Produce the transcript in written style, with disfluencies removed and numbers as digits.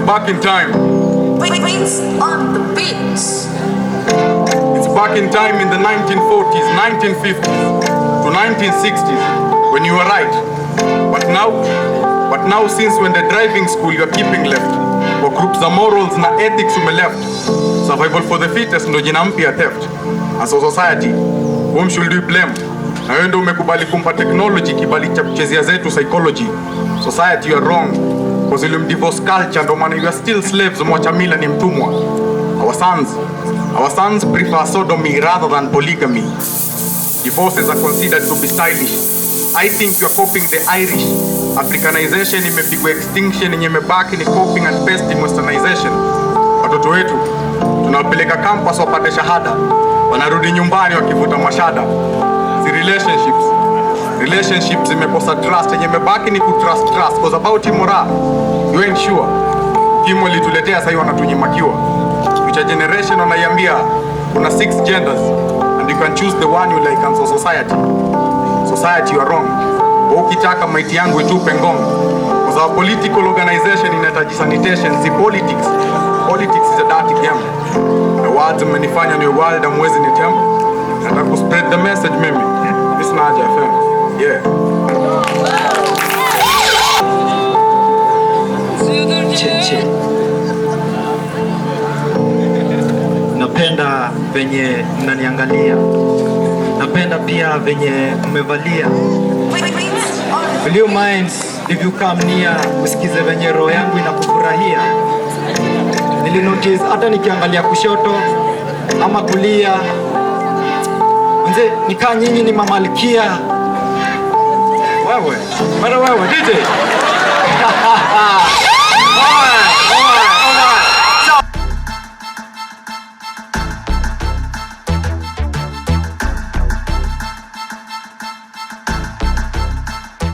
back in time. Beats on the beats. It's back in time in the 1940s, 1950s to 1960s when you were right. But now since when the driving school you're keeping left. For groups of morals na ethics left. Survival for the fittest ndo jina mpya theft. As a society, whom should we blame? Na wewe ndio umekubali kumpa technology kibali cha kuchezea zetu psychology. Society, you are wrong. Because you divorce culture, ndo maana you are still slaves, mwacha mila ni mtumwa. Our sons prefer sodomy rather than polygamy. Divorces are considered to be stylish. I think you are copying the Irish. Africanization imepigwa extinction, yenye imebaki ni copying and pasting westernization. Watoto wetu tunawapeleka campus wapate shahada, wanarudi nyumbani wakivuta mashada. Si relationships imekosa trust, yenye imebaki ni trust cause about immoral. You ain't sure. Kimo lituletea sasa wanatunyima kiwa. Future generation wanaiambia kuna 6 genders and you can choose the one you like. And so society you are wrong. Ukitaka maiti yangu itupe ngong. Because our political organization inahitaji sanitation, si politics. Politics is a dirty game. The words mmenifanya ni world amwezi ni tem. Nataka ku spread the message mimi. This na Haja FM. Yeah. Cheche. Napenda venye mnaniangalia. Napenda pia venye mmevalia. Will you mind if you come near, usikize venye roho yangu inakufurahia. Nilinotice hata nikiangalia kushoto ama kulia, mzee nikaa nyinyi ni mamalkia. Wewe, DJ